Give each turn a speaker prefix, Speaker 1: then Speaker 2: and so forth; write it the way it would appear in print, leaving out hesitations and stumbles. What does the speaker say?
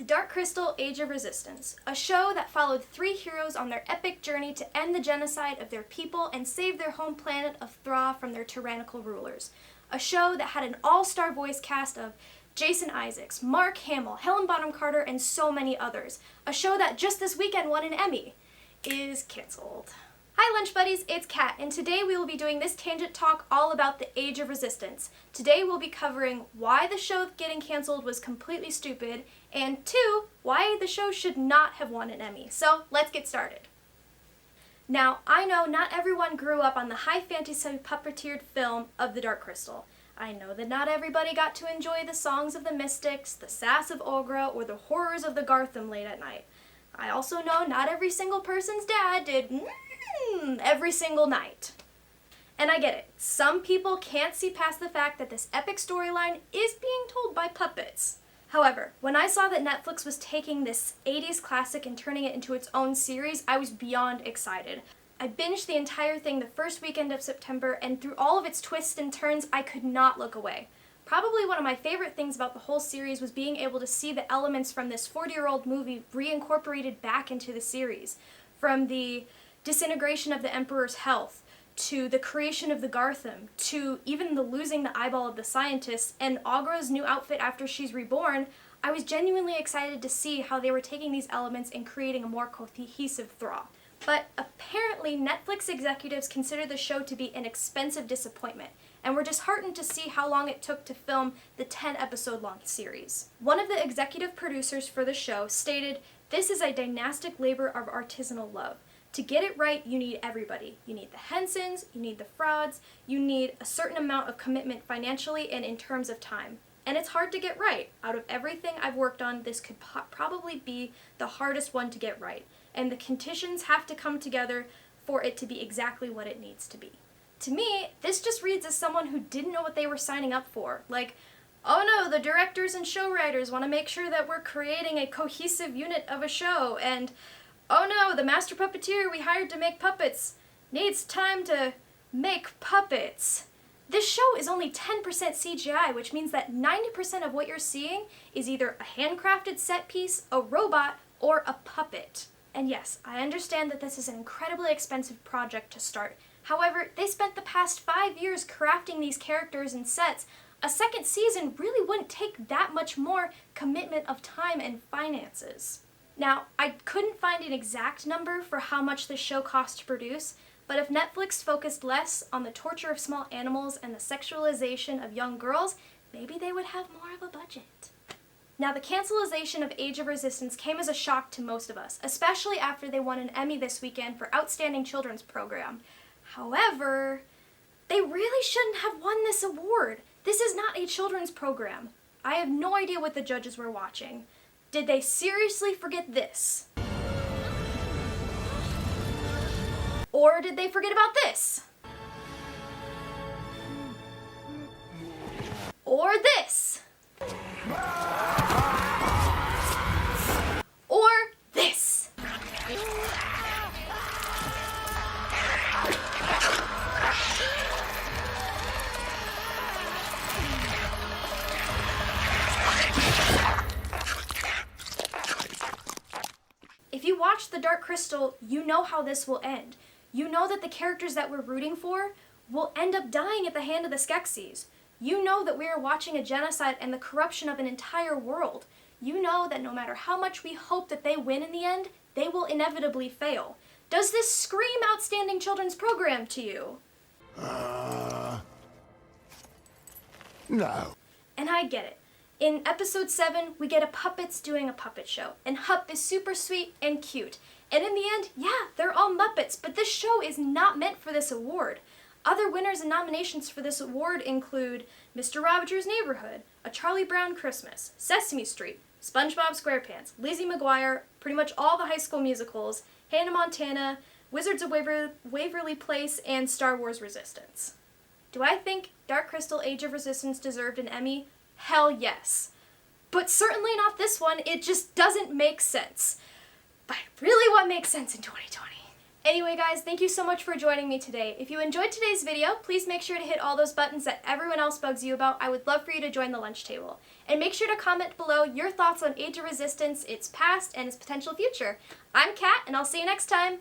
Speaker 1: Dark Crystal: Age of Resistance, a show that followed 3 heroes on their epic journey to end the genocide of their people and save their home planet of Thra from their tyrannical rulers. A show that had an all-star voice cast of Jason Isaacs, Mark Hamill, Helen Bonham Carter, and so many others. A show that just this weekend won an Emmy. Is canceled. Hi Lunch Buddies, it's Kat, and today we will be doing this tangent talk all about the Age of Resistance. Today we'll be covering why the show getting canceled was completely stupid, and 2, why the show should not have won an Emmy. So let's get started. Now, I know not everyone grew up on the high fantasy puppeteered film of The Dark Crystal. I know that not everybody got to enjoy the songs of the Mystics, the sass of Olgra, or the horrors of the Gartham late at night. I also know not every single person's dad did every single night. And I get it. Some people can't see past the fact that this epic storyline is being told by puppets. However, when I saw that Netflix was taking this 80s classic and turning it into its own series, I was beyond excited. I binged the entire thing the first weekend of September, and through all of its twists and turns, I could not look away. Probably one of my favorite things about the whole series was being able to see the elements from this 40-year-old movie reincorporated back into the series. From the disintegration of the Emperor's health, to the creation of the Gartham, to even the losing the eyeball of the scientist, and Aughra's new outfit after she's reborn, I was genuinely excited to see how they were taking these elements and creating a more cohesive Thra. But apparently Netflix executives consider the show to be an expensive disappointment, and were disheartened to see how long it took to film the 10-episode-long series. One of the executive producers for the show stated, "This is a dynastic labor of artisanal love. To get it right, you need everybody. You need the Hensons, you need the frauds, you need a certain amount of commitment financially and in terms of time. And it's hard to get right. Out of everything I've worked on, this could probably be the hardest one to get right. And the conditions have to come together for it to be exactly what it needs to be." To me, this just reads as someone who didn't know what they were signing up for. Like, oh no, the directors and show writers want to make sure that we're creating a cohesive unit of a show, and oh no, the master puppeteer we hired to make puppets needs time to make puppets. This show is only 10% CGI, which means that 90% of what you're seeing is either a handcrafted set piece, a robot, or a puppet. And yes, I understand that this is an incredibly expensive project to start. However, they spent the past 5 years crafting these characters and sets. A second season really wouldn't take that much more commitment of time and finances. Now, I couldn't find an exact number for how much the show cost to produce, but if Netflix focused less on the torture of small animals and the sexualization of young girls, maybe they would have more of a budget. Now, the cancellation of Age of Resistance came as a shock to most of us, especially after they won an Emmy this weekend for Outstanding Children's Program. However, they really shouldn't have won this award. This is not a children's program. I have no idea what the judges were watching. Did they seriously forget this? Or did they forget about this? Or this? Or this? If you watch The Dark Crystal, you know how this will end. You know that the characters that we're rooting for will end up dying at the hand of the Skeksis. You know that we are watching a genocide and the corruption of an entire world. You know that no matter how much we hope that they win in the end, they will inevitably fail. Does this scream Outstanding Children's Program to you?
Speaker 2: No.
Speaker 1: And I get it. In episode 7, we get a puppets doing a puppet show, and Hup is super sweet and cute. And in the end, yeah, they're all Muppets, but this show is not meant for this award. Other winners and nominations for this award include Mr. Rogers' Neighborhood, A Charlie Brown Christmas, Sesame Street, SpongeBob SquarePants, Lizzie McGuire, pretty much all the High School Musicals, Hannah Montana, Wizards of Waverly Place, and Star Wars Resistance. Do I think Dark Crystal: Age of Resistance deserved an Emmy? Hell yes. But certainly not this one. It just doesn't make sense. But really, what makes sense in 2020? Anyway guys, thank you so much for joining me today. If you enjoyed today's video, please make sure to hit all those buttons that everyone else bugs you about. I would love for you to join the lunch table. And make sure to comment below your thoughts on Age of Resistance, its past, and its potential future. I'm Kat, and I'll see you next time!